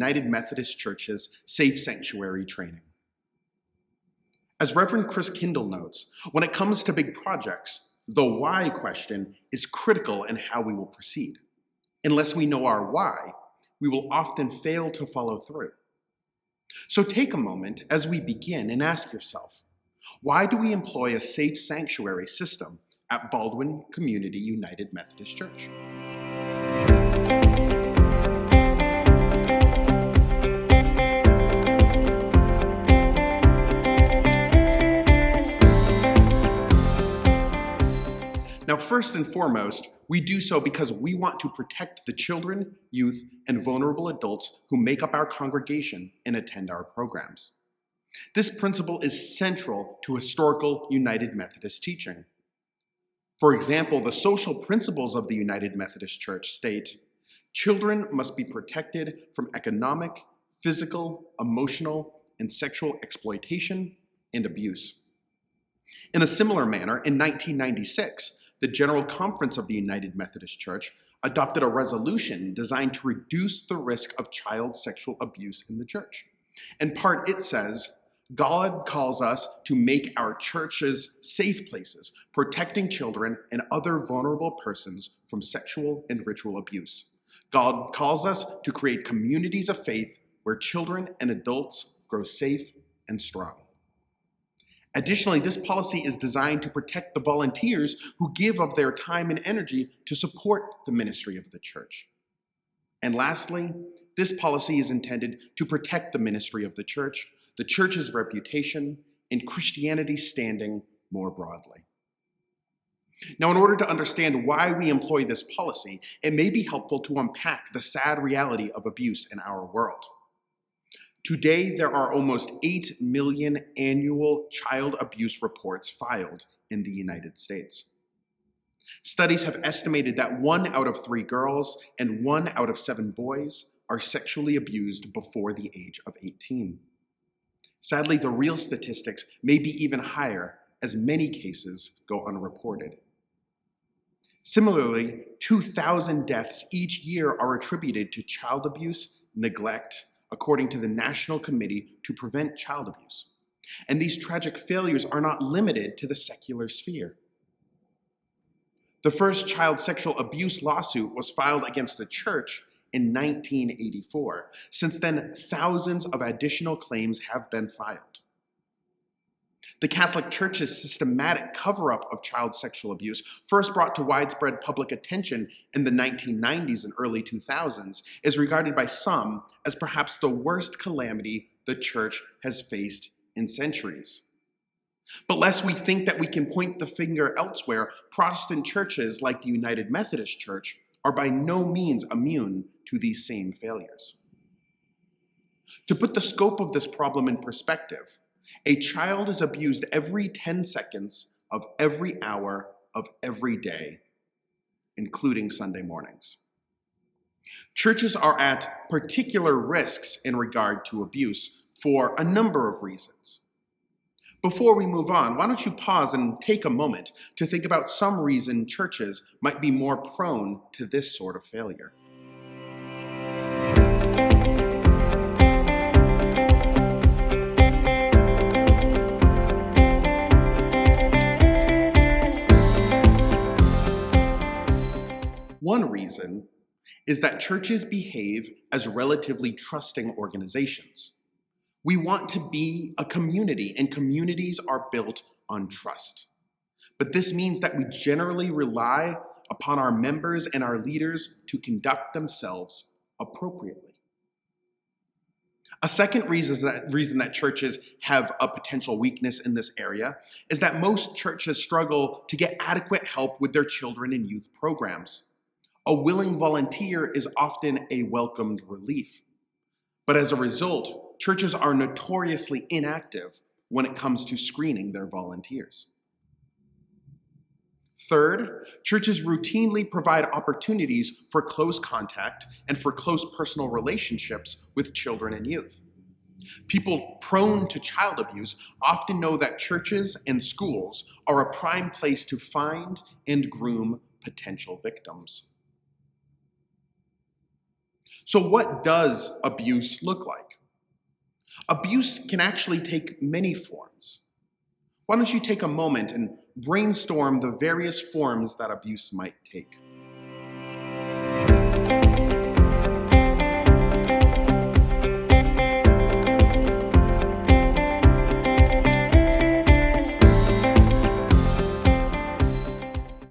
United Methodist Church's Safe Sanctuary training. As Reverend Chris Kindle notes, when it comes to big projects, the why question is critical in how we will proceed. Unless we know our why, we will often fail to follow through. So take a moment as we begin and ask yourself, why do we employ a safe sanctuary system at Baldwin Community United Methodist Church? Now, first and foremost, we do so because we want to protect the children, youth, and vulnerable adults who make up our congregation and attend our programs. This principle is central to historical United Methodist teaching. For example, the social principles of the United Methodist Church state, children must be protected from economic, physical, emotional, and sexual exploitation and abuse. In a similar manner, in 1996, the General Conference of the United Methodist Church adopted a resolution designed to reduce the risk of child sexual abuse in the church. In part, it says, God calls us to make our churches safe places, protecting children and other vulnerable persons from sexual and ritual abuse. God calls us to create communities of faith where children and adults grow safe and strong. Additionally, this policy is designed to protect the volunteers who give of their time and energy to support the ministry of the church. And lastly, this policy is intended to protect the ministry of the church's reputation, and Christianity's standing more broadly. Now, in order to understand why we employ this policy, it may be helpful to unpack the sad reality of abuse in our world. Today, there are almost 8 million annual child abuse reports filed in the United States. Studies have estimated that 1 out of 3 girls and 1 out of 7 boys are sexually abused before the age of 18. Sadly, the real statistics may be even higher, as many cases go unreported. Similarly, 2,000 deaths each year are attributed to child abuse, neglect, according to the National Committee to Prevent Child Abuse. And these tragic failures are not limited to the secular sphere. The first child sexual abuse lawsuit was filed against the church in 1984. Since then, thousands of additional claims have been filed. The Catholic Church's systematic cover-up of child sexual abuse, first brought to widespread public attention in the 1990s and early 2000s, is regarded by some as perhaps the worst calamity the church has faced in centuries. But lest we think that we can point the finger elsewhere, Protestant churches like the United Methodist Church are by no means immune to these same failures. To put the scope of this problem in perspective, a child is abused every 10 seconds of every hour of every day, including Sunday mornings. Churches are at particular risks in regard to abuse for a number of reasons. Before we move on, why don't you pause and take a moment to think about some reason churches might be more prone to this sort of failure. One reason is that churches behave as relatively trusting organizations. We want to be a community, and communities are built on trust. But this means that we generally rely upon our members and our leaders to conduct themselves appropriately. A second reason that churches have a potential weakness in this area is that most churches struggle to get adequate help with their children and youth programs. A willing volunteer is often a welcomed relief. But as a result, churches are notoriously inactive when it comes to screening their volunteers. Third, churches routinely provide opportunities for close contact and for close personal relationships with children and youth. People prone to child abuse often know that churches and schools are a prime place to find and groom potential victims. So what does abuse look like? Abuse can actually take many forms. Why don't you take a moment and brainstorm the various forms that abuse might take?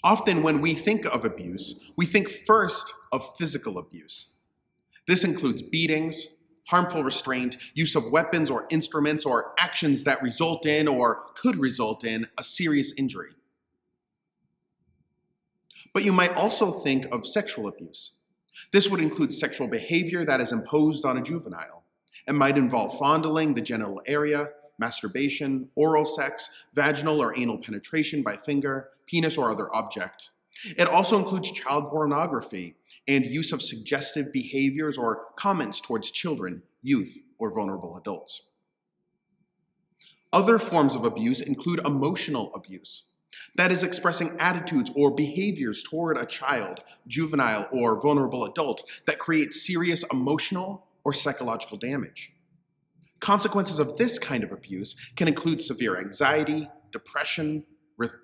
Often when we think of abuse, we think first of physical abuse. This includes beatings, harmful restraint, use of weapons or instruments, or actions that result in or could result in a serious injury. But you might also think of sexual abuse. This would include sexual behavior that is imposed on a juvenile. It might involve fondling the genital area, masturbation, oral sex, vaginal or anal penetration by finger, penis, or other object. It also includes child pornography and use of suggestive behaviors or comments towards children, youth, or vulnerable adults. Other forms of abuse include emotional abuse. That is expressing attitudes or behaviors toward a child, juvenile, or vulnerable adult that create serious emotional or psychological damage. Consequences of this kind of abuse can include severe anxiety, depression,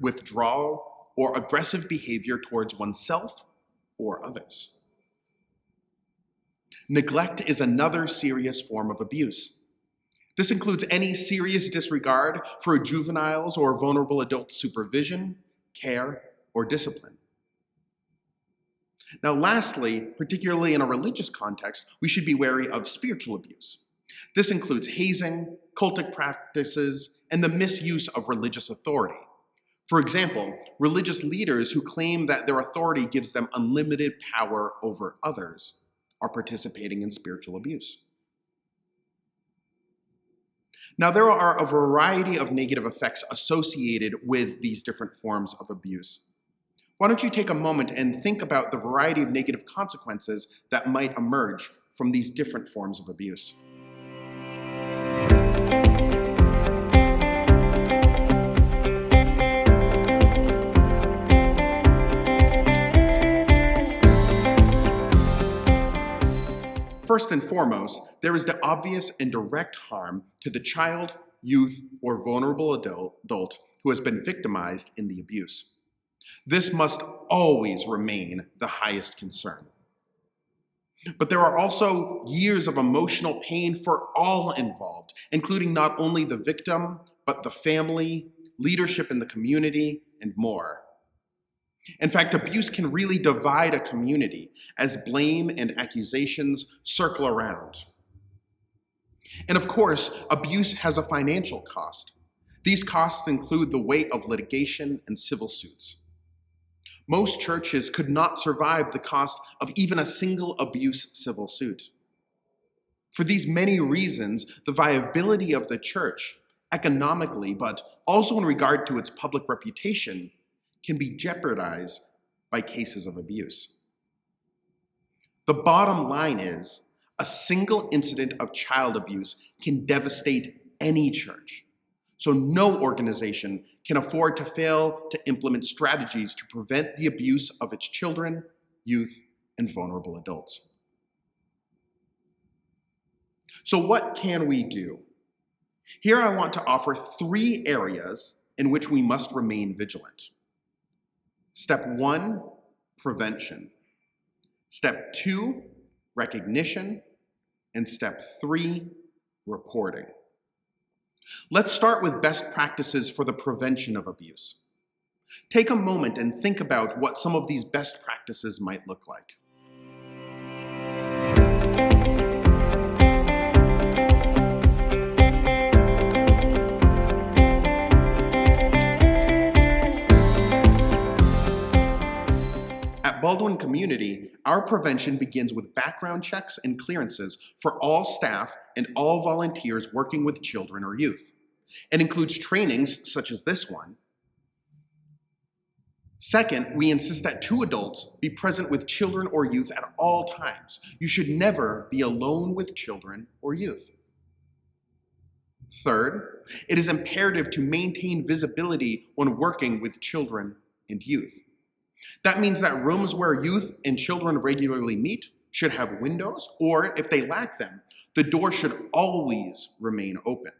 withdrawal, or aggressive behavior towards oneself or others. Neglect is another serious form of abuse. This includes any serious disregard for a juvenile's or vulnerable adult's supervision, care, or discipline. Now, lastly, particularly in a religious context, we should be wary of spiritual abuse. This includes hazing, cultic practices, and the misuse of religious authority. For example, religious leaders who claim that their authority gives them unlimited power over others are participating in spiritual abuse. Now, there are a variety of negative effects associated with these different forms of abuse. Why don't you take a moment and think about the variety of negative consequences that might emerge from these different forms of abuse? First and foremost, there is the obvious and direct harm to the child, youth, or vulnerable adult who has been victimized in the abuse. This must always remain the highest concern. But there are also years of emotional pain for all involved, including not only the victim, but the family, leadership in the community, and more. In fact, abuse can really divide a community as blame and accusations circle around. And of course, abuse has a financial cost. These costs include the weight of litigation and civil suits. Most churches could not survive the cost of even a single abuse civil suit. For these many reasons, the viability of the church, economically, but also in regard to its public reputation, can be jeopardized by cases of abuse. The bottom line is, a single incident of child abuse can devastate any church. So no organization can afford to fail to implement strategies to prevent the abuse of its children, youth, and vulnerable adults. So what can we do? Here I want to offer 3 areas in which we must remain vigilant. Step 1, prevention. Step 2, recognition. And step 3, reporting. Let's start with best practices for the prevention of abuse. Take a moment and think about what some of these best practices might look like. At Baldwin Community, our prevention begins with background checks and clearances for all staff and all volunteers working with children or youth. It includes trainings such as this one. Second, we insist that 2 adults be present with children or youth at all times. You should never be alone with children or youth. Third, it is imperative to maintain visibility when working with children and youth. That means that rooms where youth and children regularly meet should have windows, or if they lack them, the door should always remain open.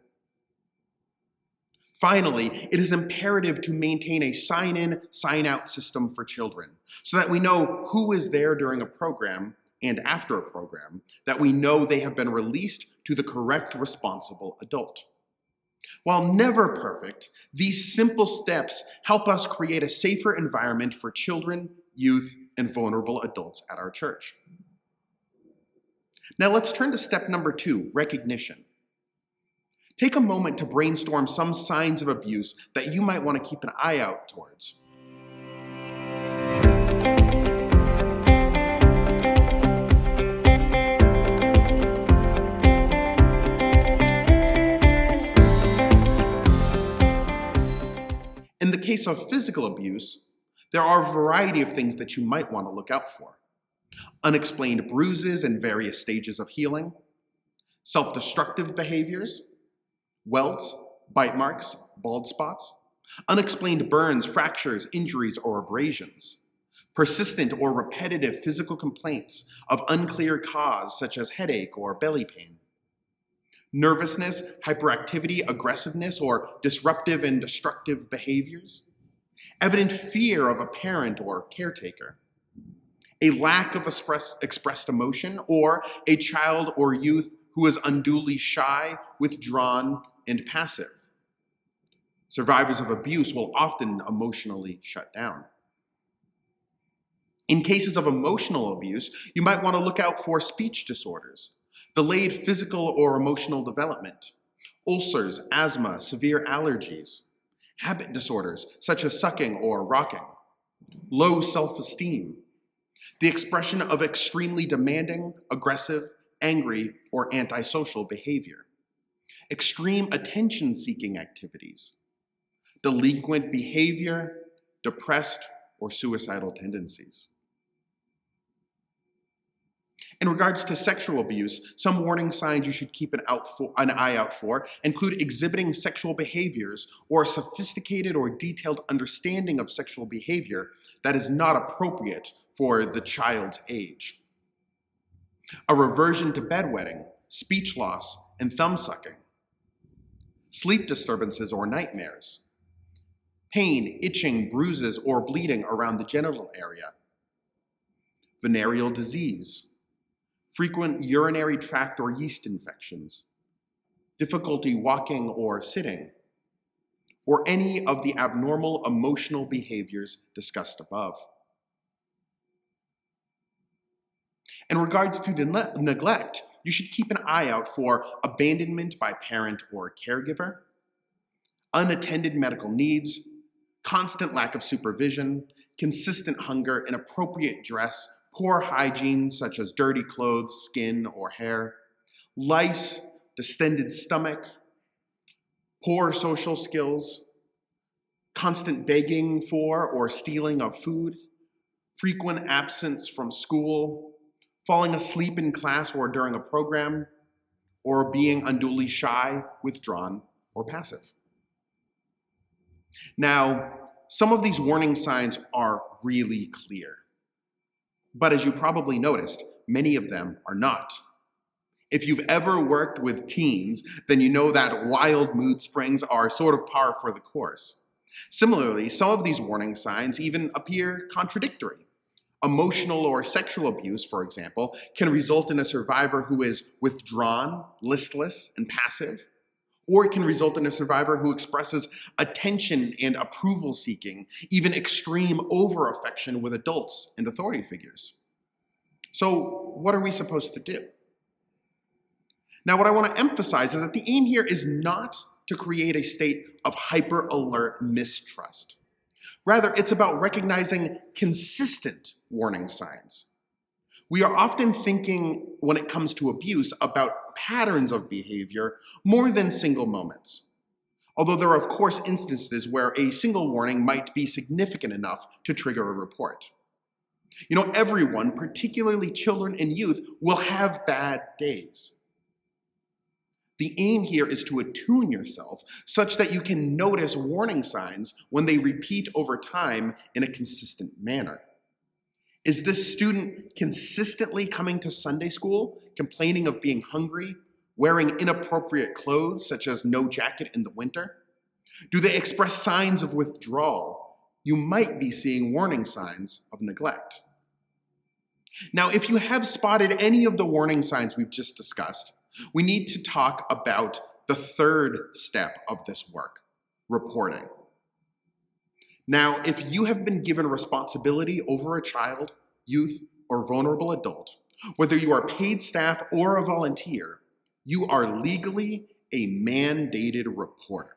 Finally, it is imperative to maintain a sign-in, sign-out system for children so that we know who is there during a program and after a program, that we know they have been released to the correct responsible adult. While never perfect, these simple steps help us create a safer environment for children, youth, and vulnerable adults at our church. Now let's turn to step number 2, recognition. Take a moment to brainstorm some signs of abuse that you might want to keep an eye out towards. In the case of physical abuse, there are a variety of things that you might want to look out for. Unexplained bruises in various stages of healing, self-destructive behaviors, welts, bite marks, bald spots, unexplained burns, fractures, injuries, or abrasions, persistent or repetitive physical complaints of unclear cause such as headache or belly pain, nervousness, hyperactivity, aggressiveness, or disruptive and destructive behaviors, evident fear of a parent or caretaker, a lack of expressed emotion, or a child or youth who is unduly shy, withdrawn, and passive. Survivors of abuse will often emotionally shut down. In cases of emotional abuse, you might want to look out for speech disorders, delayed physical or emotional development, ulcers, asthma, severe allergies, habit disorders such as sucking or rocking, low self-esteem, the expression of extremely demanding, aggressive, angry, or antisocial behavior, extreme attention-seeking activities, delinquent behavior, depressed or suicidal tendencies. In regards to sexual abuse, some warning signs you should keep an eye out for include exhibiting sexual behaviors or a sophisticated or detailed understanding of sexual behavior that is not appropriate for the child's age, a reversion to bedwetting, speech loss, and thumb sucking, sleep disturbances or nightmares, pain, itching, bruises, or bleeding around the genital area, venereal disease, frequent urinary tract or yeast infections, difficulty walking or sitting, or any of the abnormal emotional behaviors discussed above. In regards to neglect, you should keep an eye out for abandonment by parent or caregiver, unattended medical needs, constant lack of supervision, consistent hunger, inappropriate dress, poor hygiene such as dirty clothes, skin, or hair, lice, distended stomach, poor social skills, constant begging for or stealing of food, frequent absence from school, falling asleep in class or during a program, or being unduly shy, withdrawn, or passive. Now, some of these warning signs are really clear. But as you probably noticed, many of them are not. If you've ever worked with teens, then you know that wild mood springs are sort of par for the course. Similarly, some of these warning signs even appear contradictory. Emotional or sexual abuse, for example, can result in a survivor who is withdrawn, listless, and passive, or it can result in a survivor who expresses attention and approval seeking, even extreme over-affection with adults and authority figures. So what are we supposed to do? Now, what I want to emphasize is that the aim here is not to create a state of hyper-alert mistrust. Rather, it's about recognizing consistent warning signs. We are often thinking, when it comes to abuse, about patterns of behavior more than single moments. Although there are, of course, instances where a single warning might be significant enough to trigger a report. You know, everyone, particularly children and youth, will have bad days. The aim here is to attune yourself such that you can notice warning signs when they repeat over time in a consistent manner. Is this student consistently coming to Sunday school, complaining of being hungry, wearing inappropriate clothes such as no jacket in the winter? Do they express signs of withdrawal? You might be seeing warning signs of neglect. Now, if you have spotted any of the warning signs we've just discussed, we need to talk about the third step of this work, reporting. Now, if you have been given responsibility over a child, youth, or vulnerable adult, whether you are paid staff or a volunteer, you are legally a mandated reporter.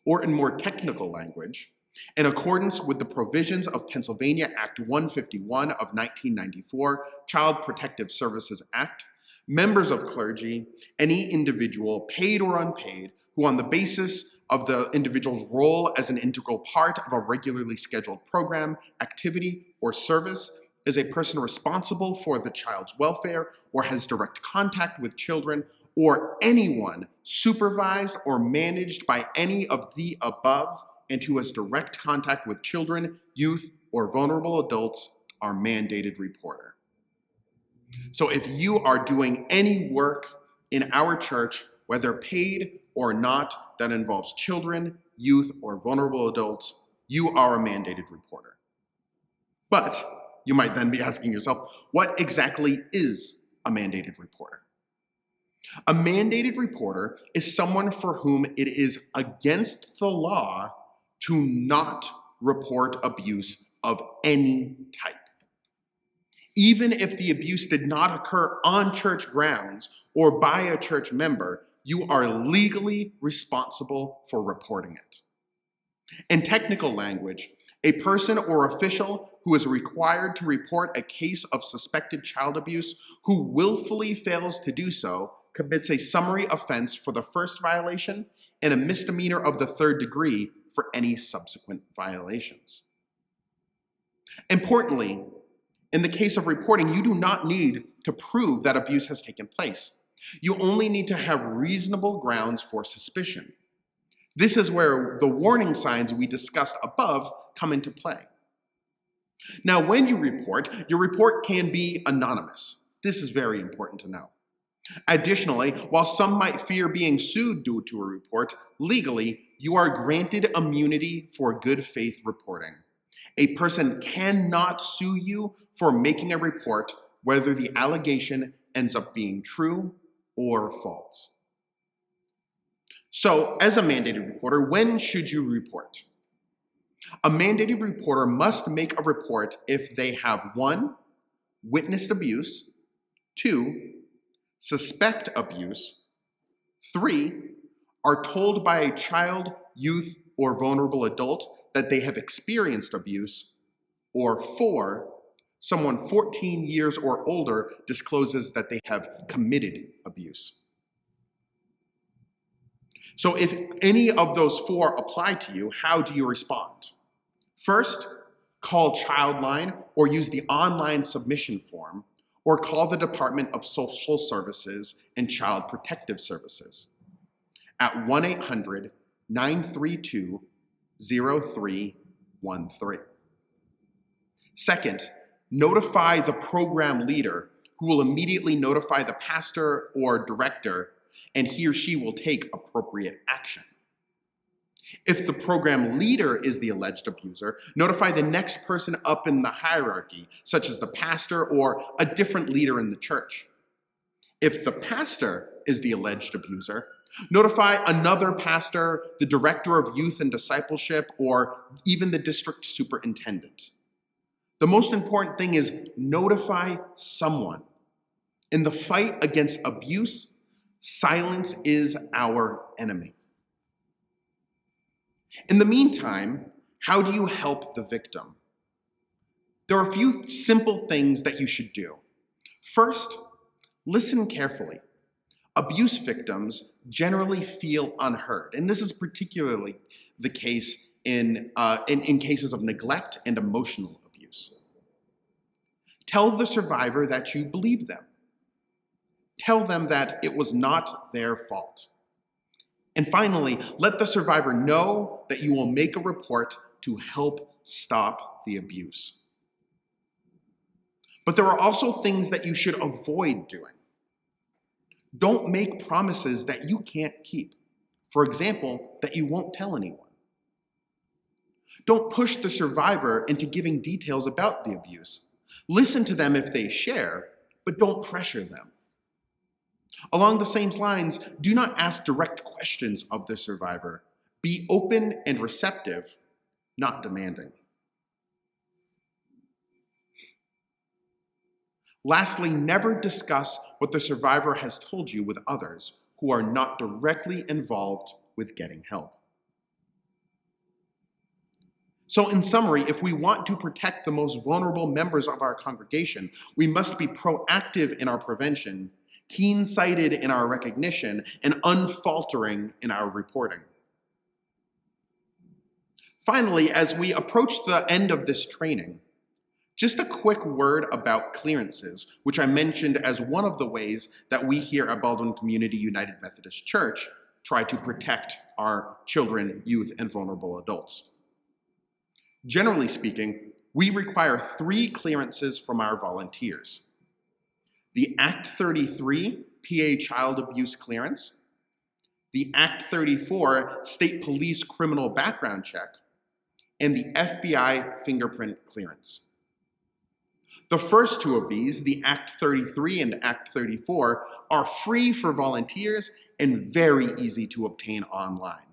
Or in more technical language, in accordance with the provisions of Pennsylvania Act 151 of 1994, Child Protective Services Act, members of clergy, any individual, paid or unpaid, who on the basis of the individual's role as an integral part of a regularly scheduled program, activity, or service is a person responsible for the child's welfare or has direct contact with children, or anyone supervised or managed by any of the above and who has direct contact with children, youth, or vulnerable adults are mandated reporter. So if you are doing any work in our church, whether paid or not, that involves children, youth, or vulnerable adults, you are a mandated reporter. But you might then be asking yourself, what exactly is a mandated reporter? A mandated reporter is someone for whom it is against the law to not report abuse of any type. Even if the abuse did not occur on church grounds or by a church member, you are legally responsible for reporting it. In technical language, a person or official who is required to report a case of suspected child abuse who willfully fails to do so commits a summary offense for the first violation and a misdemeanor of the third degree for any subsequent violations. Importantly, in the case of reporting, you do not need to prove that abuse has taken place. You only need to have reasonable grounds for suspicion. This is where the warning signs we discussed above come into play. Now, when you report, your report can be anonymous. This is very important to know. Additionally, while some might fear being sued due to a report, legally, you are granted immunity for good faith reporting. A person cannot sue you for making a report, whether the allegation ends up being true or false. So, as a mandated reporter, when should you report? A mandated reporter must make a report if they have 1, witnessed abuse, 2, suspect abuse, 3, are told by a child, youth, or vulnerable adult that they have experienced abuse, or 4, someone 14 years or older discloses that they have committed abuse. So if any of those 4 apply to you, how do you respond? First, call Childline or use the online submission form, or call the Department of Social Services and Child Protective Services at 1-800-932-0313. Second, notify the program leader, who will immediately notify the pastor or director, and he or she will take appropriate action. If the program leader is the alleged abuser, notify the next person up in the hierarchy, such as the pastor or a different leader in the church. If the pastor is the alleged abuser, notify another pastor, the director of youth and discipleship, or even the district superintendent. The most important thing is notify someone. In the fight against abuse, silence is our enemy. In the meantime, how do you help the victim? There are a few simple things that you should do. First, listen carefully. Abuse victims generally feel unheard, and this is particularly the case in cases of neglect and emotional abuse. Tell the survivor that you believe them. Tell them that it was not their fault. And finally, let the survivor know that you will make a report to help stop the abuse. But there are also things that you should avoid doing. Don't make promises that you can't keep. For example, that you won't tell anyone. Don't push the survivor into giving details about the abuse. Listen to them if they share, but don't pressure them. Along the same lines, do not ask direct questions of the survivor. Be open and receptive, not demanding. Lastly, never discuss what the survivor has told you with others who are not directly involved with getting help. So in summary, if we want to protect the most vulnerable members of our congregation, we must be proactive in our prevention, keen-sighted in our recognition, and unfaltering in our reporting. Finally, as we approach the end of this training, just a quick word about clearances, which I mentioned as one of the ways that we here at Baldwin Community United Methodist Church try to protect our children, youth, and vulnerable adults. Generally speaking, we require 3 clearances from our volunteers: the Act 33 PA Child Abuse Clearance, the Act 34 State Police Criminal Background Check, and the FBI Fingerprint Clearance. The first 2 of these, the Act 33 and Act 34, are free for volunteers and very easy to obtain online.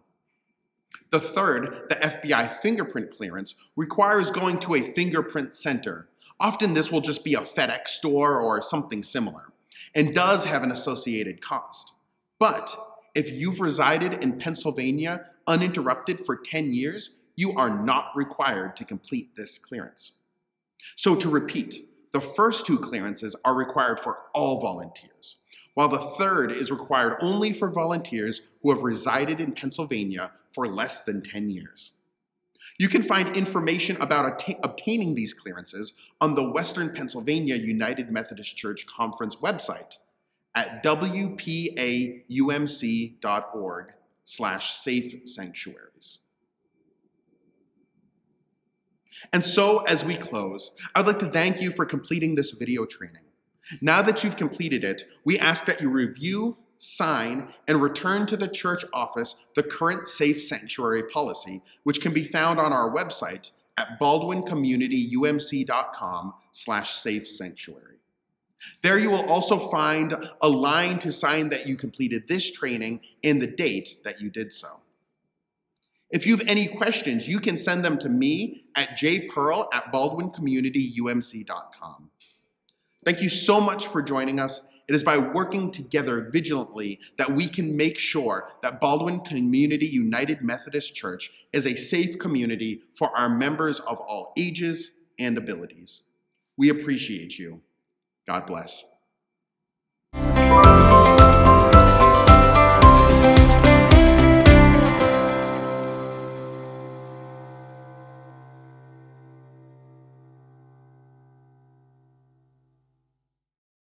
The third, the FBI fingerprint clearance, requires going to a fingerprint center. Often this will just be a FedEx store or something similar, and does have an associated cost. But if you've resided in Pennsylvania uninterrupted for 10 years, you are not required to complete this clearance. So to repeat, the first 2 clearances are required for all volunteers, while the third is required only for volunteers who have resided in Pennsylvania for less than 10 years. You can find information about obtaining these clearances on the Western Pennsylvania United Methodist Church Conference website at wpaumc.org/Safe Sanctuaries. And so, as we close, I'd like to thank you for completing this video training. Now that you've completed it, we ask that you review, sign, and return to the church office the current Safe Sanctuary policy, which can be found on our website at baldwincommunityumc.com/Safe Sanctuary. There you will also find a line to sign that you completed this training and the date that you did so. If you have any questions, you can send them to me at jpearl@baldwincommunityumc.com. Thank you so much for joining us. It is by working together vigilantly that we can make sure that Baldwin Community United Methodist Church is a safe community for our members of all ages and abilities. We appreciate you. God bless.